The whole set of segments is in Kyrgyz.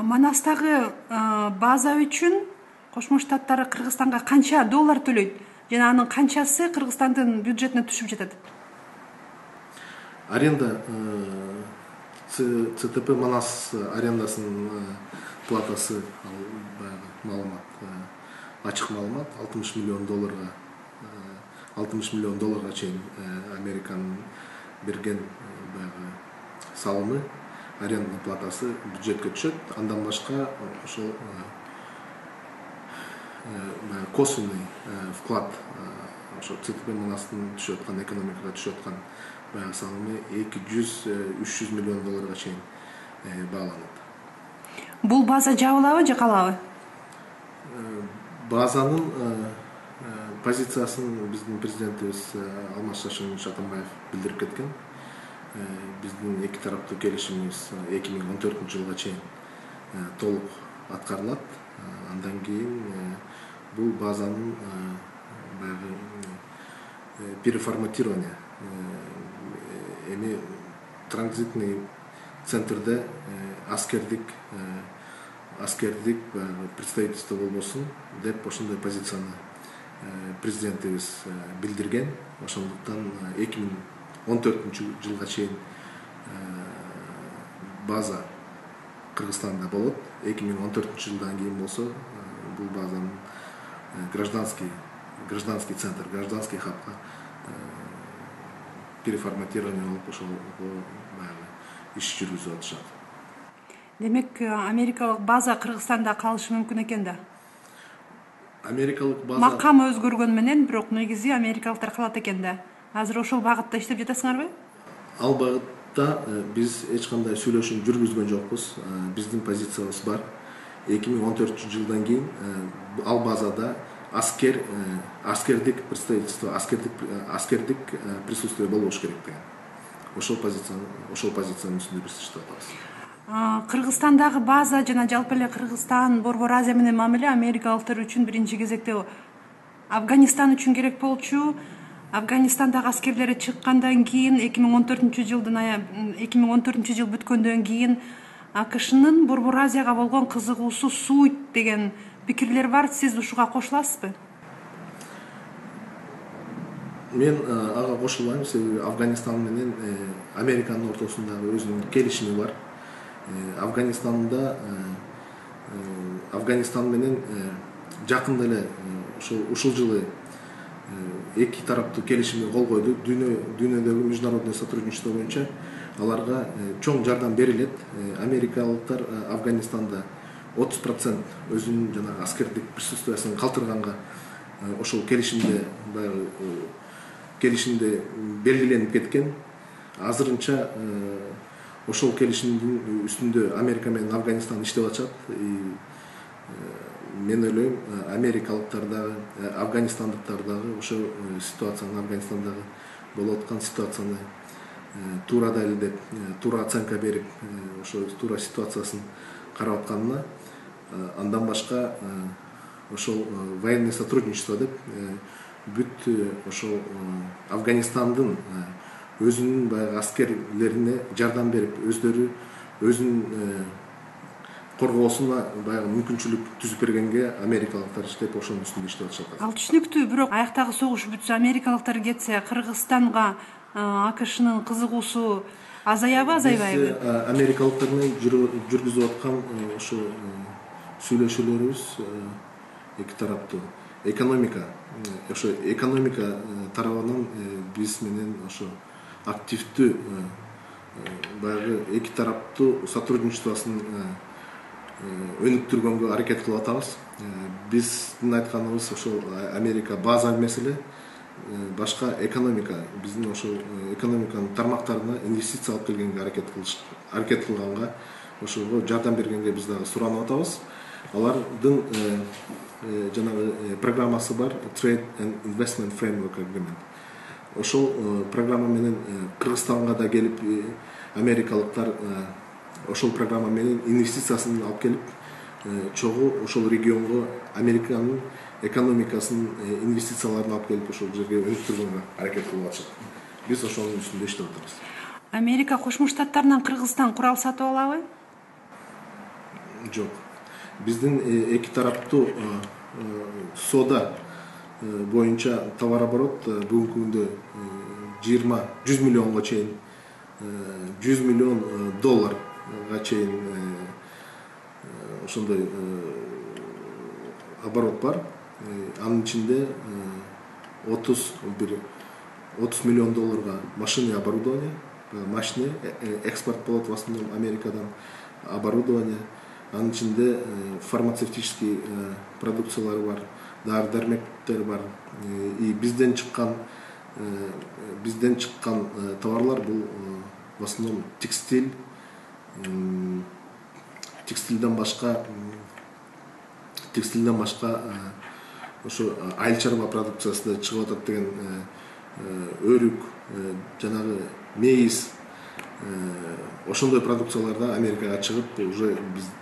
Манастагы база үчүн Кошмо Штаттар Кыргызстанга канча доллар төлөйт? Жана анын канчасы Кыргызстандын бюджетине түшүп жатат? Аренда ЦТП Манас арендасынын платасы маалымат, ачык маалымат 60 миллион долларга 60 миллион долларга чейин Американын берген салымы, аренда платасы бюджетке түшөт. Андан башка ошол косвенный вклад ошо ЦТП Манастын түшүп аткан экономикага түшүп аткан салымы 200-300 миллион долларга чейин бааланат. Бул база жабылабы же калабы? Базанын позициясын биздин президентибиз Алмаз Шашимович Атамбаев билдирип кеткен. Биздин эки тараптуу келишимибиз 2014 жылга чейин толук аткарылат. Андан кийин бул базанын переформатирование эми транзитный центрде аскердик представительство болбосун деп ошондой позицияны президентибиз билдирген. Ошондуктан 2014 жылга чейин база Кыргызстанда болот. 2014 жылдан кийин болсо бул базанын гражданский центр, гражданский хабга переформатирование болуп ошол иш жүргүзүп атышат. Демек, америкалык база Кыргызстанда калышы мүмкүн экен да. Америкалык база Макам өзгөргөн менен, бирок негизи америкалыктар калат экен да. Азыр ошол багытта иштеп жатасыңарбы? Ал багытта биз эч кандай сүйлөшүү жүргүзгөн жокпуз. Биздин позициябыз бар. 2014 жылдан кийин ал базада аскердик представительство, аскердик присутствие болбош керек деген. Ошол позициянын үстүндө биз иштеп атабыз. Кыргызстандагы база жана жалпы эле Кыргызстан, Борбор Азия менен мамиле америкалыктар үчүн биринчи кезекте Афганистан үчүн керек болчу. Афганистандагы аскерлери чыккандан кийин 2014 жыл бүткөндөн кийин АКШнын Борбор Азияга болгон кызыгуусу суuyт деген пикирлер бар. Сиз ушуга кошуласызбы? Мен ага кошулбайм, себеби Афганистан менен Американын ортосундагы өзүнүн келишими бар. Афганистан менен жакында эле ушул жылы эки тараптуу келишимге кол койду. Дүйнөдөгү международное сотрудничество боюнча аларга чоң жардам берилет. Америкалыктар Афганистанда 30% өзүнүн жанагы аскердик присутствиясын калтырганга ошол келишимде белгиленип кеткен. Азырынча ошол келишимдин үстүндө Америка менен Афганистан иштеп атышат. Мен ойлойм, америкалыктар дагы, афганистандыктар дагы ошол ситуацияны, Афганистандагы болуп аткан ситуацияны туура далилдеп, туура оценка берип, ошол туура ситуациясын карап атканына, андан башка ошол военное сотрудничество деп бүт ошол Афганистандын өзүнүн баягы аскерлерине жардам берип, өзүнүн коргоосуна баягы мүмкүнчүлүк түзүп бергенге америкалыктар иштеп, ошонун үстүндө иштеп атышат. Ал түшүнүктүү, бирок аяктагы согуш бүтсө, америкалыктар кетсе, Кыргызстанга АКШнын кызыгуусу азаябы, азайбайбы? Биз америкалыктар менен жүргүзүп аткан ошо сүйлөшүүлөрүбүз эки тараптуу. Ошо экономика тарабынан биз менен ошо активдүү баягы эки тараптуу сотрудничествосын өнүктүргөнгө аракет кылып атабыз. Биздин айтканыбыз ошол Америка базалык маселе, башка экономика, биздин ошол экономиканын тармактарына инвестиция алып келгенге аракет кылганга, ошого жардам бергенге биз дагы суранып атабыз. Алардын жанагы программасы бар, Trade and Investment Framework Agreement. Ошол программа менен Кыргызстанга да келип, америкалыктар ошол программа менен инвестициясын алып келип, чогуу ошол регионго Американын экономикасынын инвестицияларын алып келип, ошол жерге өнүктүргөнгө аракет кылып атышат. Биз ошонун үстүндө иштеп атабыз. Америка Кошмо Штаттарынан Кыргызстан курал сатып алабы? Жок. Биздин эки тараптуу соода боюнча товар оборот бүгүнкү күндө 100 миллионго чейин, 100 миллион долларга чейин ошондой оборот бар. Анын ичинде 30 миллион долларга машинный оборудование, машина экспорт болот в основном Америкадан, оборудование. Анын ичинде фармацевтический продукциялар бар, дары-дармектер бар. И бизден чыккан товарлар бул в основном текстиль, текстилден башка ошо айыл чарба продукциясы да чыгып атат деген өрүк, жанагы мейиз, ошондой продукциялар да Америкага чыгып, уже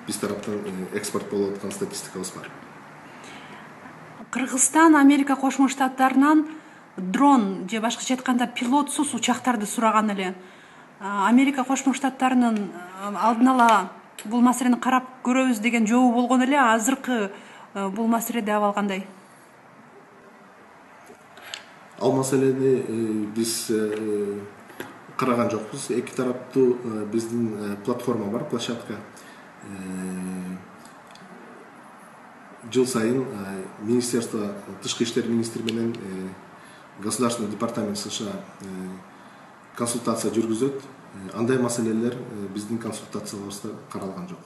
биз тараптан экспорт болуп аткан статистикабыз бар. Кыргызстан Америка Кошмо Штаттарынан дрон же башкача айтканда пилотсуз учактарды сураган эле. Америка Кошмо Штаттарынын алдын ала бул маселени карап көрөбүз деген жообу болгон эле. Азыркы бул маселеде абал кандай? Ал маселени биз караган жокпуз. Эки тараптуу биздин платформа бар, площадка. Жыл сайын Министерство тышкы иштер министри менен Государственный департамент США консультация жүргүзөт. Андай маселелер биздин консультацияларыбызда каралган жок.